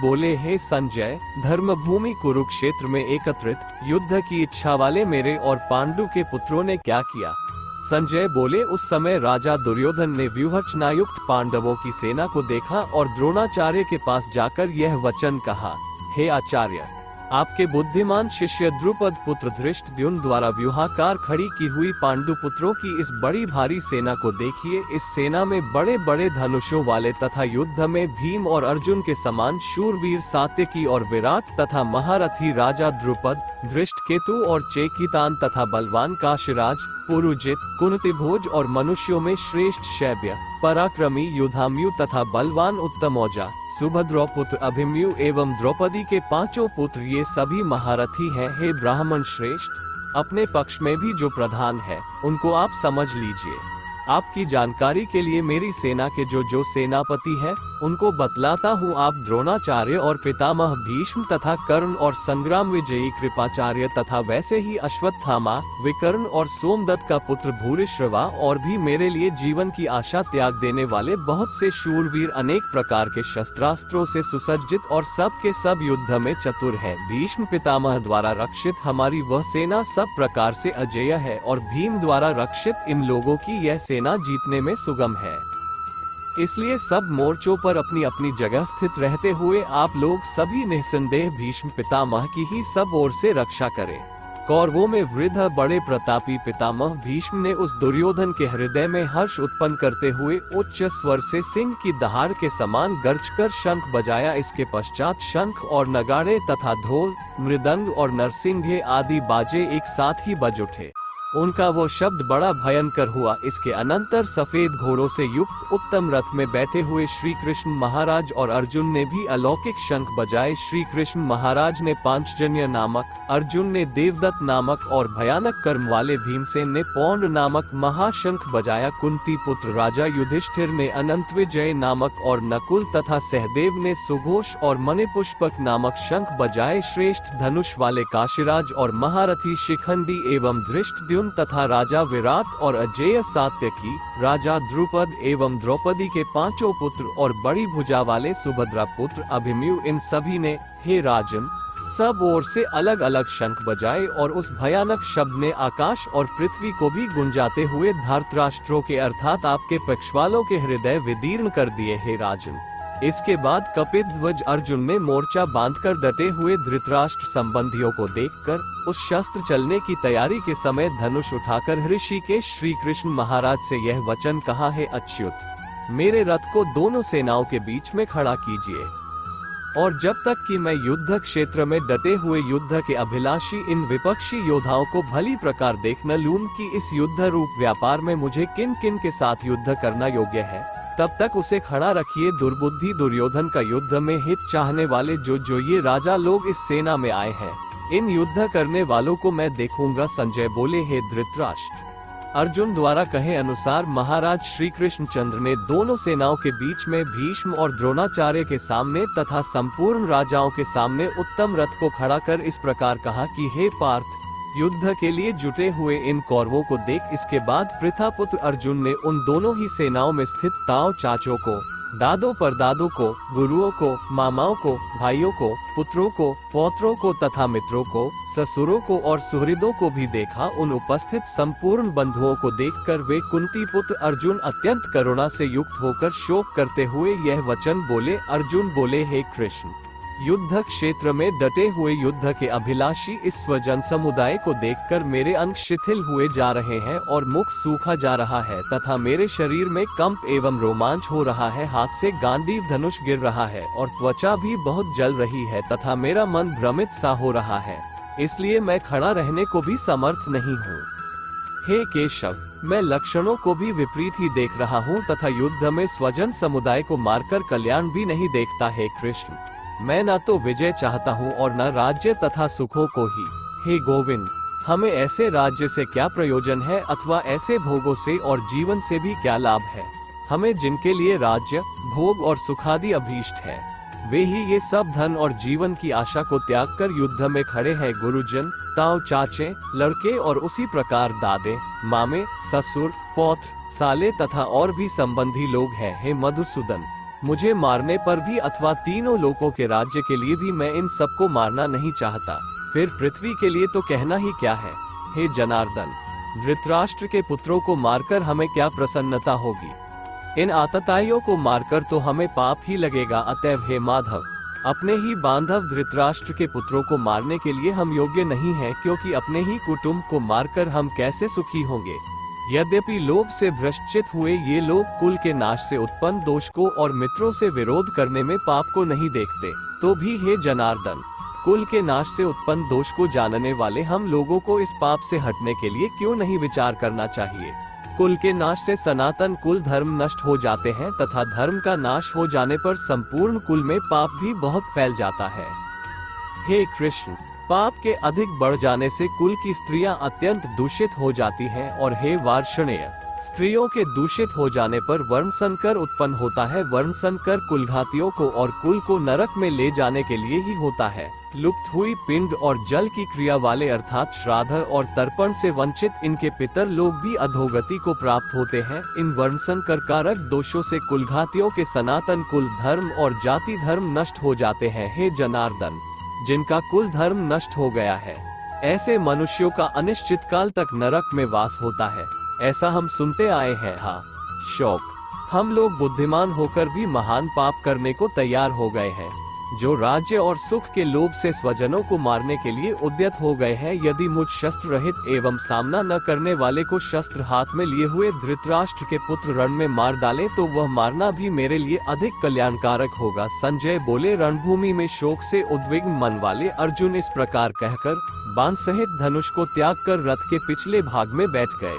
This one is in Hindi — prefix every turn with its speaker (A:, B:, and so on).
A: बोले, हे संजय, धर्मभूमि कुरुक्षेत्र में एकत्रित युद्ध की इच्छा वाले मेरे और पांडु के पुत्रों ने क्या किया? संजय बोले, उस समय राजा दुर्योधन ने व्यूहरचनायुक्त पांडवों की सेना को देखा और द्रोणाचार्य के पास जाकर यह वचन कहा, हे आचार्य, आपके बुद्धिमान शिष्य द्रुपद पुत्र धृष्टद्युम्न द्वारा व्यूहाकार खड़ी की हुई पांडु पुत्रों की इस बड़ी भारी सेना को देखिए। इस सेना में बड़े बड़े धनुषों वाले तथा युद्ध में भीम और अर्जुन के समान शूरवीर सात्यकी और विराट तथा महारथी राजा द्रुपद, धृष्टकेतु और चेकितान तथा बलवान काशीराज, पुरुजित, कुंतीभोज और मनुष्यों में श्रेष्ठ शैब्य, पराक्रमी युधाम्यु तथा बलवान उत्तमौजा, सुभद्रौपुत्र अभिमन्यु एवं द्रौपदी के पांचों पुत्र, ये सभी महारथी हैं। हे ब्राह्मण श्रेष्ठ, अपने पक्ष में भी जो प्रधान है उनको आप समझ लीजिए। आपकी जानकारी के लिए मेरी सेना के जो सेनापति हैं उनको बतलाता हूँ। आप द्रोणाचार्य और पितामह भीष्म तथा कर्ण और संग्राम विजयी कृपाचार्य तथा वैसे ही अश्वत्थामा, विकर्ण और सोमदत्त का पुत्र भूरिश्रवा और भी मेरे लिए जीवन की आशा त्याग देने वाले बहुत से शूरवीर अनेक प्रकार के शस्त्रास्त्रों से सुसज्जित और सब के सब युद्ध में चतुर हैं। भीष्म पितामह द्वारा रक्षित हमारी वह सेना सब प्रकार से अजेय है और भीम द्वारा रक्षित इन लोगों की यह सेना जीतने में सुगम है। इसलिए सब मोर्चों पर अपनी अपनी जगह स्थित रहते हुए आप लोग सभी निस्संदेह भीष्म पितामह की ही सब ओर से रक्षा करें। कौरवों में वृद्ध बड़े प्रतापी पितामह भीष्म ने उस दुर्योधन के हृदय में हर्ष उत्पन्न करते हुए उच्च स्वर से सिंह की दहाड़ के समान गर्जकर शंख बजाया। इसके पश्चात शंख और नगाड़े तथा ढोल, मृदंग और नरसिंघे आदि बाजे एक साथ ही बज उठे। उनका वो शब्द बड़ा भयंकर हुआ। इसके अनंतर सफेद घोड़ों से युक्त उत्तम रथ में बैठे हुए श्री कृष्ण महाराज और अर्जुन ने भी अलौकिक शंख बजाए। श्री कृष्ण महाराज ने पांचजन्य नामक, अर्जुन ने देवदत्त नामक और भयानक कर्म वाले भीमसेन ने पौंड नामक महाशंख बजाया। कुंती पुत्र राजा युधिष्ठिर ने अनंत विजय नामक और नकुल तथा सहदेव ने सुघोष और मणिपुष्पक नामक शंख बजाए। श्रेष्ठ धनुष वाले काशीराज और महारथी शिखंडी एवं धृष्टद्युम्न तथा राजा विराट और अजेय सात्यकी, राजा द्रुपद एवं द्रौपदी के पांचों पुत्र और बड़ी भुजा वाले सुभद्रा पुत्र अभिमन्यु, इन सभी ने, हे राजन, सब ओर से अलग अलग शंख बजाए और उस भयानक शब्द ने आकाश और पृथ्वी को भी गुंजाते हुए धृतराष्ट्रों के अर्थात आपके पक्षवालों के हृदय विदीर्ण कर दिए। हे राजन, इसके बाद कपिध्वज अर्जुन ने मोर्चा बांधकर डटे हुए धृतराष्ट्र संबंधियों को देखकर उस शस्त्र चलने की तैयारी के समय धनुष उठाकर ऋषिकेश श्री कृष्ण महाराज से यह वचन कहा, है अच्युत, मेरे रथ को दोनों सेनाओं के बीच में खड़ा कीजिए और जब तक कि मैं युद्ध क्षेत्र में डटे हुए युद्ध के अभिलाषी इन विपक्षी योद्धाओं को भली प्रकार देख न लूं कि इस युद्ध रूप व्यापार में मुझे किन किन के साथ युद्ध करना योग्य है, तब तक उसे खड़ा रखिए। दुर्बुद्धि दुर्योधन का युद्ध में हित चाहने वाले जो ये राजा लोग इस सेना में आए हैं, इन युद्ध करने वालों को मैं देखूंगा। संजय बोले, हे धृतराष्ट्र, अर्जुन द्वारा कहे अनुसार महाराज श्री कृष्णचंद्र ने दोनों सेनाओं के बीच में भीष्म और द्रोणाचार्य के सामने तथा संपूर्ण राजाओं के सामने उत्तम रथ को खड़ा कर इस प्रकार कहा कि हे पार्थ, युद्ध के लिए जुटे हुए इन कौरवों को देख। इसके बाद पृथापुत्र अर्जुन ने उन दोनों ही सेनाओं में स्थित ताऊ चाचों को, दादों परदादों को, गुरुओं को, मामाओं को, भाइयों को, पुत्रों को, पौत्रों को तथा मित्रों को, ससुरों को और सुहृदों को भी देखा। उन उपस्थित संपूर्ण बंधुओं को देखकर वे कुंती पुत्र अर्जुन अत्यंत करुणा से युक्त होकर शोक करते हुए यह वचन बोले। अर्जुन बोले, हे कृष्ण, युद्ध क्षेत्र में डटे हुए युद्ध के अभिलाषी इस स्वजन समुदाय को देखकर मेरे अंग शिथिल हुए जा रहे हैं और मुख सूखा जा रहा है तथा मेरे शरीर में कंप एवं रोमांच हो रहा है। हाथ से गांडीव धनुष गिर रहा है और त्वचा भी बहुत जल रही है तथा मेरा मन भ्रमित सा हो रहा है, इसलिए मैं खड़ा रहने को भी समर्थ नहीं हूँ। हे केशव, मैं लक्षणों को भी विपरीत ही देख रहा हूँ तथा युद्ध में स्वजन समुदाय को मारकर कल्याण भी नहीं देखता। हे कृष्ण, मैं न तो विजय चाहता हूँ और न राज्य तथा सुखों को ही। हे गोविंद, हमें ऐसे राज्य से क्या प्रयोजन है अथवा ऐसे भोगों से और जीवन से भी क्या लाभ है? हमें जिनके लिए राज्य, भोग और सुखादि अभीष्ट है, वे ही ये सब धन और जीवन की आशा को त्याग कर युद्ध में खड़े हैं। गुरुजन, ताऊ चाचे, लड़के और उसी प्रकार दादे, मामे, ससुर, पौत्र, साले तथा और भी संबंधी लोग हैं। हे मधुसूदन, मुझे मारने पर भी अथवा तीनों लोकों के राज्य के लिए भी मैं इन सबको मारना नहीं चाहता, फिर पृथ्वी के लिए तो कहना ही क्या है। हे जनार्दन, धृतराष्ट्र के पुत्रों को मारकर हमें क्या प्रसन्नता होगी? इन आतताइयों को मारकर तो हमें पाप ही लगेगा। अतएव हे माधव, अपने ही बांधव धृतराष्ट्र के पुत्रों को मारने के लिए हम योग्य नहीं हैं, क्योंकि अपने ही कुटुंब को मारकर हम कैसे सुखी होंगे। यद्यपि लोभ से भ्रष्टित हुए ये लोग कुल के नाश से उत्पन्न दोष को और मित्रों से विरोध करने में पाप को नहीं देखते, तो भी हे जनार्दन, कुल के नाश से उत्पन्न दोष को जानने वाले हम लोगों को इस पाप से हटने के लिए क्यों नहीं विचार करना चाहिए। कुल के नाश से सनातन कुल धर्म नष्ट हो जाते हैं, तथा धर्म का नाश हो जाने पर संपूर्ण कुल में पाप भी बहुत फैल जाता है। हे कृष्ण, पाप के अधिक बढ़ जाने से कुल की स्त्रियां अत्यंत दूषित हो जाती हैं, और हे वार्ष्णेय, स्त्रियों के दूषित हो जाने पर वर्ण संकर उत्पन्न होता है। वर्ण संकर कुलघातियों को और कुल को नरक में ले जाने के लिए ही होता है। लुप्त हुई पिंड और जल की क्रिया वाले अर्थात श्राद्ध और तर्पण से वंचित इनके पितर लोग भी अधोगति को प्राप्त होते हैं। इन वर्ण संकर कारक दोषों से कुलघातियों के सनातन कुल धर्म और जाति धर्म नष्ट हो जाते हैं। हे जनार्दन, जिनका कुल धर्म नष्ट हो गया है, ऐसे मनुष्यों का अनिश्चित काल तक नरक में वास होता है, ऐसा हम सुनते आए हैं। हाँ शोक, हम लोग बुद्धिमान होकर भी महान पाप करने को तैयार हो गए हैं, जो राज्य और सुख के लोभ से स्वजनों को मारने के लिए उद्यत हो गए हैं। यदि मुझ शस्त्र रहित एवं सामना न करने वाले को शस्त्र हाथ में लिए हुए धृतराष्ट्र के पुत्र रण में मार डाले, तो वह मारना भी मेरे लिए अधिक कल्याणकारक होगा। संजय बोले, रणभूमि में शोक से उद्विग्न मन वाले अर्जुन इस प्रकार कहकर बाण सहित धनुष को त्याग कर रथ के पिछले भाग में बैठ गए।